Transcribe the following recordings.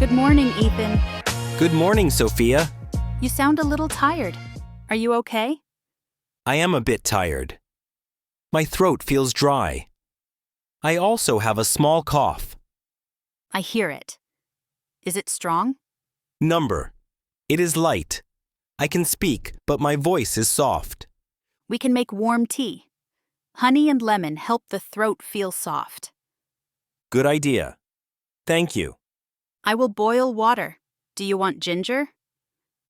Good morning, Ethan. Good morning, Sophia. You sound a little tired. Are you okay? I am a bit tired. My throat feels dry. I also have a small cough. I hear it. Is it strong? Number. It is light. I can speak, but my voice is soft. We can make warm tea. Honey and lemon help the throat feel soft. Good idea. Thank you. I will boil water. Do you want ginger?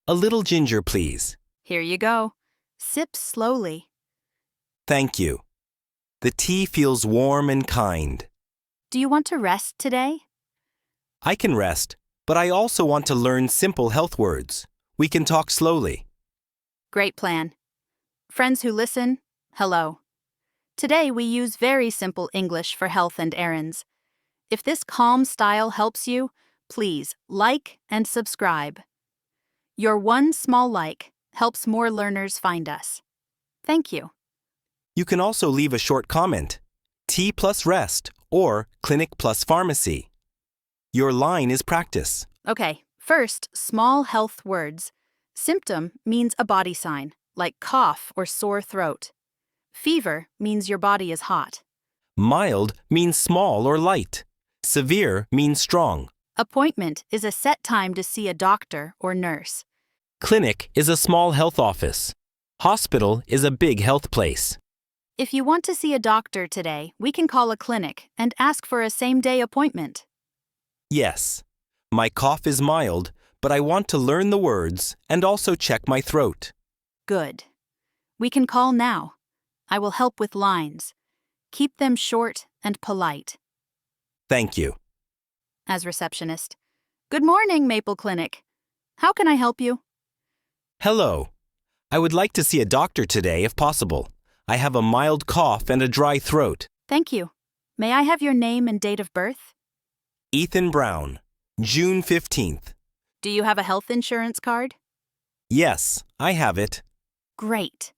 A little ginger, please. Here you go. Sip slowly. Thank you. The tea feels warm and kind. Do you want to rest today? I can rest, but I also want to learn simple health words. We can talk slowly. Great plan. Friends who listen, hello. Today we use very simple English for health and errands. If this calm style helps you, please like and subscribe. Your one small like helps more learners find us. Thank you. You can also leave a short comment. Tea plus rest or clinic plus pharmacy. Your line is practice. Okay, first, small health words. Symptom means a body sign, like cough or sore throat. Fever means your body is hot. Mild means small or light. Severe means strong. Appointment is a set time to see a doctor or nurse. Clinic is a small health office. Hospital is a big health place. If you want to see a doctor today, we can call a clinic and ask for a same-day appointment. Yes. My cough is mild, but I want to learn the words and also check my throat. Good. We can call now. I will help with lines. Keep them short and polite. Thank you. As receptionist. Good morning, Maple Clinic. How can I help you? Hello. I would like to see a doctor today if possible. I have a mild cough and a dry throat. Thank you. May I have your name and date of birth? Ethan Brown, June 15th. Do you have a health insurance card? Yes, I have it. Great.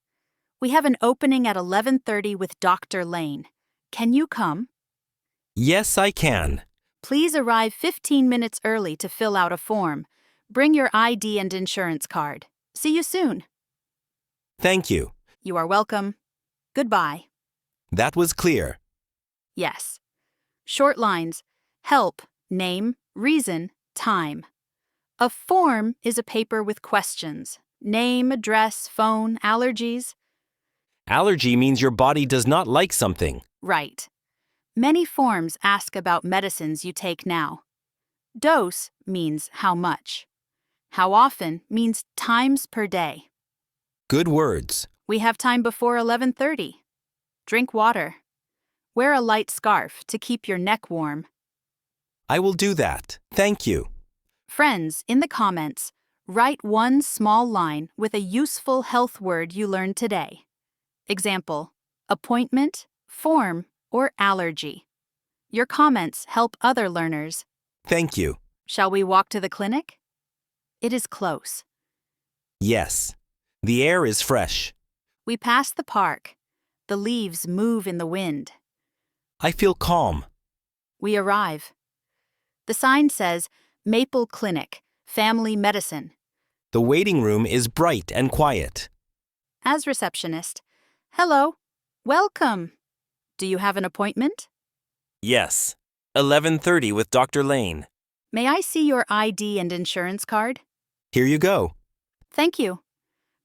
We have an opening at 11:30 with Dr. Lane. Can you come? Yes, I can. Please arrive 15 minutes early to fill out a form. Bring your ID and insurance card. See you soon. Thank you. You are welcome. Goodbye. That was clear. Yes. Short lines. Help, name, reason, time. A form is a paper with questions. Name, address, phone, allergies. Allergy means your body does not like something. Right. Many forms ask about medicines you take now. Dose means how much. How often means times per day. Good words. We have time before 11:30. Drink water. Wear a light scarf to keep your neck warm. I will do that. Thank you. Friends, in the comments, write one small line with a useful health word you learned today. Example, appointment, form, or allergy. Your comments help other learners. Thank you. Shall we walk to the clinic? It is close. Yes. The air is fresh. We pass the park. The leaves move in the wind. I feel calm. We arrive. The sign says, Maple Clinic, Family Medicine. The waiting room is bright and quiet. As receptionist, hello, welcome. Do you have an appointment? Yes. 11:30 with Dr. Lane. May I see your ID and insurance card? Here you go. Thank you.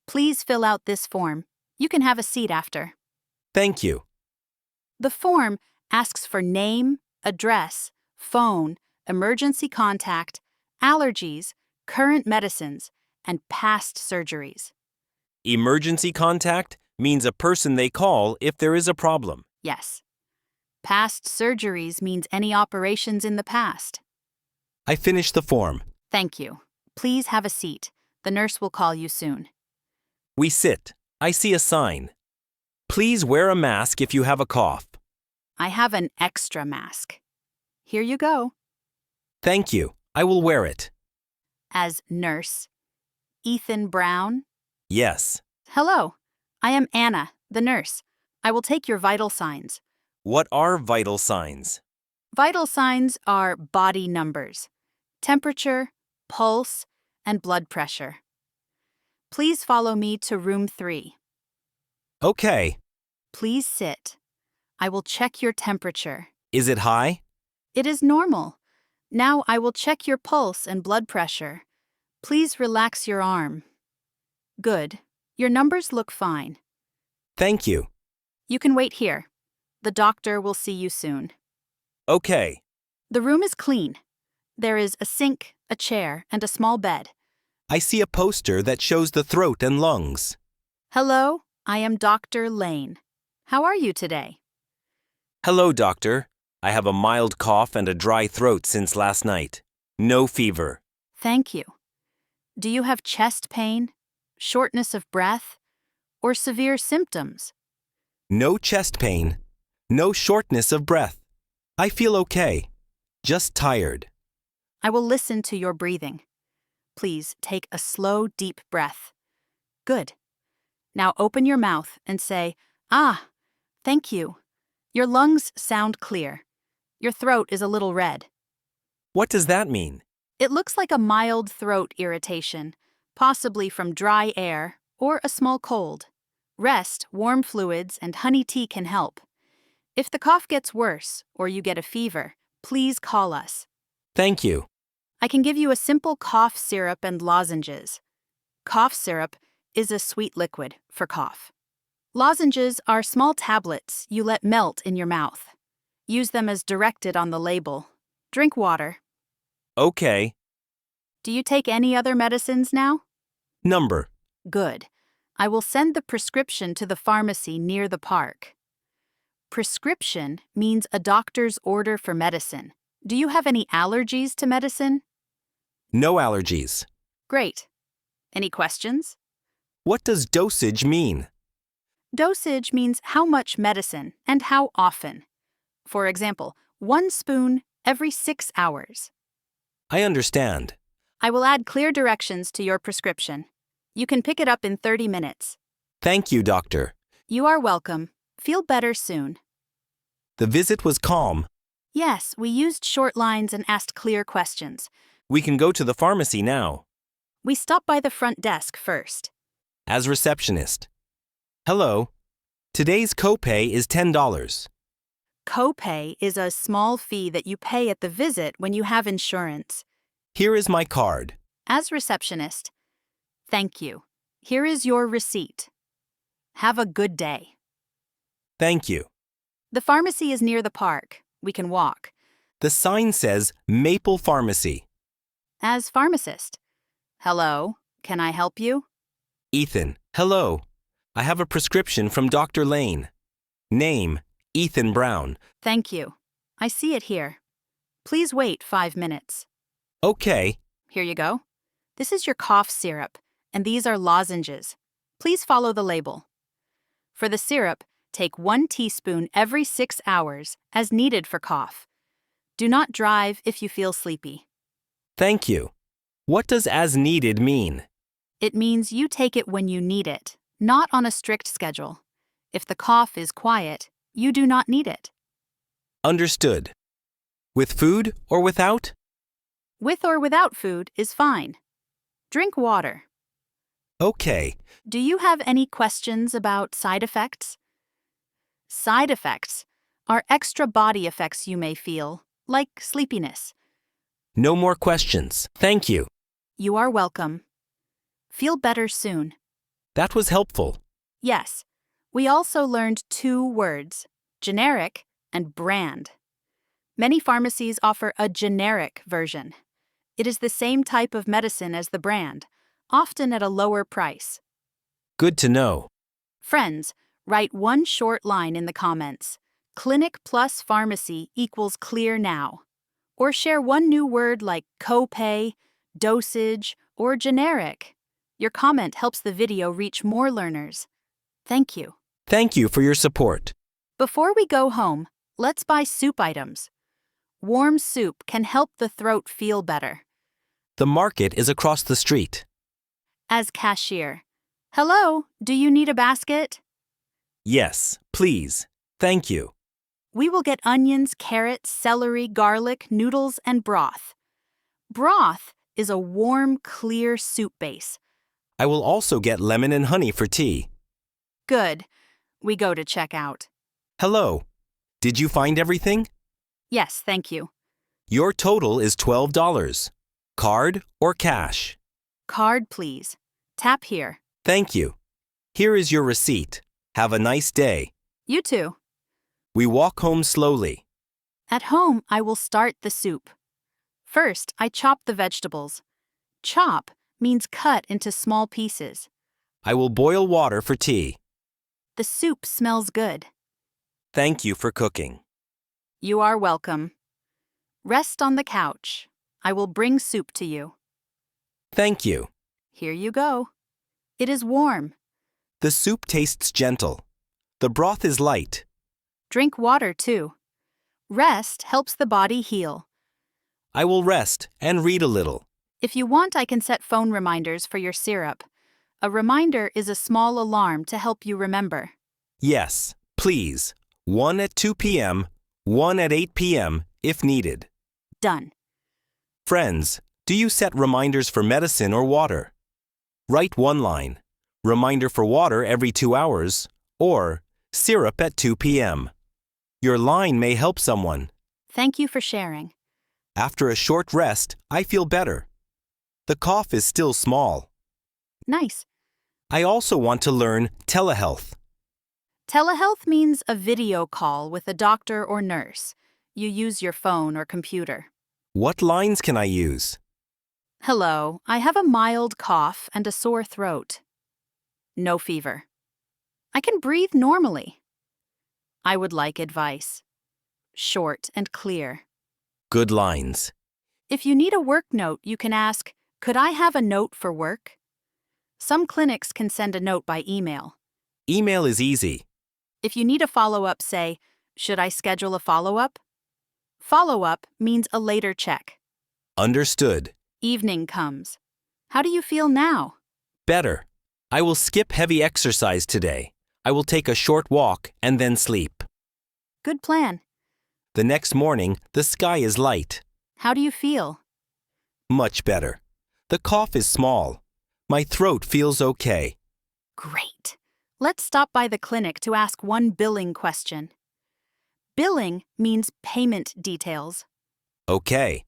Please fill out this form. You can have a seat after. Thank you. The form asks for name, address, phone, emergency contact, allergies, current medicines, and past surgeries. Emergency contact means a person they call if there is a problem. Yes. Past surgeries means any operations in the past. I finished the form. Thank you. Please have a seat. The nurse will call you soon. We sit. I see a sign. Please wear a mask if you have a cough. I have an extra mask. Here you go. Thank you. I will wear it. As nurse, Ethan Brown. Yes. Hello. I am Anna, the nurse. I will take your vital signs. What are vital signs? Vital signs are body numbers. temperature, pulse, and blood pressure. Please follow me to room 3. Okay. Please sit. I will check your temperature. Is it high? It is normal. Now I will check your pulse and blood pressure. Please relax your arm. Good. Your numbers look fine. Thank you. You can wait here. The doctor will see you soon. Okay. The room is clean. There is a sink, a chair, and a small bed. I see a poster that shows the throat and lungs. Hello, I am Dr. Lane. How are you today? Hello, doctor. I have a mild cough and a dry throat since last night. No fever. Thank you. Do you have chest pain, shortness of breath, or severe symptoms? No chest pain. No shortness of breath. I feel okay. Just tired. I will listen to your breathing. Please take a slow, deep breath. Good. Now open your mouth and say, "Ah, thank you." Your lungs sound clear. Your throat is a little red. What does that mean? It looks like a mild throat irritation, possibly from dry air or a small cold. Rest, warm fluids, and honey tea can help. If the cough gets worse or you get a fever, please call us. Thank you. I can give you a simple cough syrup and lozenges. Cough syrup is a sweet liquid for cough. Lozenges are small tablets you let melt in your mouth. Use them as directed on the label. Drink water. Okay. Do you take any other medicines now? Number. Good. I will send the prescription to the pharmacy near the park. Prescription means a doctor's order for medicine. Do you have any allergies to medicine? No allergies. Great. Any questions? What does dosage mean? Dosage means how much medicine and how often. For example, 1 spoon every 6 hours. I understand. I will add clear directions to your prescription. You can pick it up in 30 minutes. Thank you, doctor. You are welcome. Feel better soon. The visit was calm. Yes, we used short lines and asked clear questions. We can go to the pharmacy now. We stopped by the front desk first. As receptionist. Hello. Today's copay is $10. Copay is a small fee that you pay at the visit when you have insurance. Here is my card. As receptionist, thank you. Here is your receipt. Have a good day. Thank you. The pharmacy is near the park. We can walk. The sign says Maple Pharmacy. As pharmacist, hello, can I help you? Ethan. Hello. I have a prescription from Dr. Lane. Name, Ethan Brown. Thank you. I see it here. Please wait 5 minutes. Okay. Here you go. This is your cough syrup, and these are lozenges. Please follow the label. For the syrup, take 1 teaspoon every 6 hours as needed for cough. Do not drive if you feel sleepy. Thank you. What does as needed mean? It means you take it when you need it, not on a strict schedule. If the cough is quiet, you do not need it. Understood. With food or without? With or without food is fine. Drink water. Okay. Do you have any questions about side effects? Side effects are extra body effects you may feel, like sleepiness. No more questions. Thank you. You are welcome. Feel better soon. That was helpful. Yes, we also learned 2 words, generic and brand. Many pharmacies offer a generic version. It is the same type of medicine as the brand, often at a lower price. Good to know. Friends, write 1 short line in the comments. Clinic plus pharmacy equals clear now. Or share 1 new word like copay, dosage, or generic. Your comment helps the video reach more learners. Thank you. Thank you for your support. Before we go home, let's buy soup items. Warm soup can help the throat feel better. The market is across the street. As cashier, hello, do you need a basket? Yes, please. Thank you. We will get onions, carrots, celery, garlic, noodles, and broth. Broth is a warm, clear soup base. I will also get lemon and honey for tea. Good. We go to check out. Hello. Did you find everything? Yes, thank you. Your total is $12. Card or cash? Card, please. Tap here. Thank you. Here is your receipt. Have a nice day. You too. We walk home slowly. At home, I will start the soup. First, I chop the vegetables. Chop means cut into small pieces. I will boil water for tea. The soup smells good. Thank you for cooking. You are welcome. Rest on the couch. I will bring soup to you. Thank you. Here you go. It is warm. The soup tastes gentle. The broth is light. Drink water too. Rest helps the body heal. I will rest and read a little. If you want, I can set phone reminders for your syrup. A reminder is a small alarm to help you remember. Yes, please. 1 at 2 p.m., 1 at 8 p.m. if needed. Done. Friends, do you set reminders for medicine or water? Write one line. Reminder for water every 2 hours, or syrup at 2 p.m. Your line may help someone. Thank you for sharing. After a short rest, I feel better. The cough is still small. Nice. I also want to learn telehealth. Telehealth means a video call with a doctor or nurse. You use your phone or computer. What lines can I use? Hello, I have a mild cough and a sore throat. No fever. I can breathe normally. I would like advice. Short and clear. Good lines. If you need a work note, you can ask, "Could I have a note for work?" Some clinics can send a note by email. Email is easy. If you need a follow-up, say, "Should I schedule a follow-up?" Follow-up means a later check. Understood. Evening comes. How do you feel now? Better. I will skip heavy exercise today. I will take a short walk and then sleep. Good plan. The next morning, the sky is light. How do you feel? Much better. The cough is small. My throat feels okay. Great. Let's stop by the clinic to ask one billing question. Billing means payment details. Okay.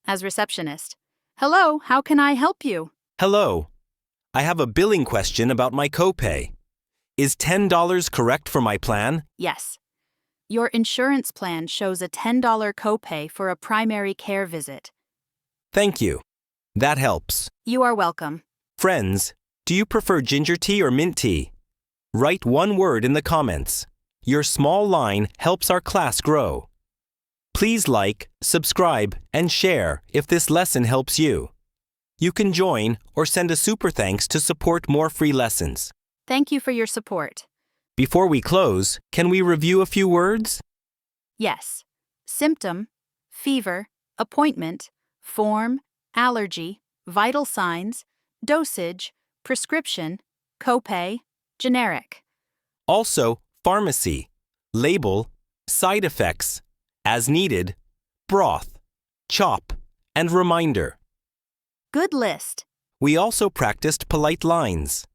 As receptionist, hello, how can I help you? Hello. I have a billing question about my copay. Is $10 correct for my plan? Yes. Your insurance plan shows a $10 copay for a primary care visit. Thank you. That helps. You are welcome. Friends, do you prefer ginger tea or mint tea? Write one word in the comments. Your small line helps our class grow. Please like, subscribe, and share if this lesson helps you. You can join or send a super thanks to support more free lessons. Thank you for your support. Before we close, can we review a few words? Yes. Symptom, fever, appointment, form, allergy, vital signs, dosage, prescription, copay, generic. Also, pharmacy, label, side effects, as needed, broth, chop, and reminder. Good list. We also practiced polite lines.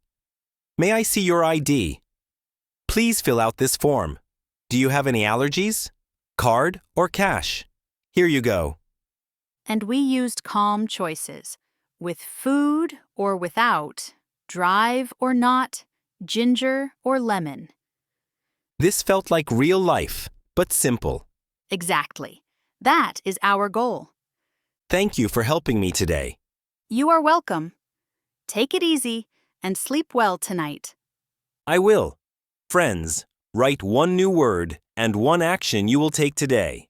May I see your ID? Please fill out this form. Do you have any allergies? Card or cash? Here you go. And we used calm choices. With food or without, drive or not, ginger or lemon. This felt like real life, but simple. Exactly. That is our goal. Thank you for helping me today. You are welcome. Take it easy and sleep well tonight. I will. Friends, write one new word and one action you will take today.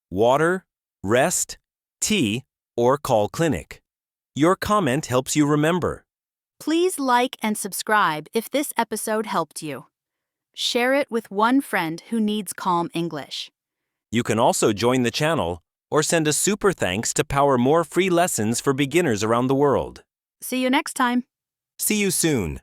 Water, rest, tea, or call clinic. Your comment helps you remember. Please like and subscribe if this episode helped you. Share it with one friend who needs calm English. You can also join the channel or send a super thanks to power more free lessons for beginners around the world. See you next time. See you soon.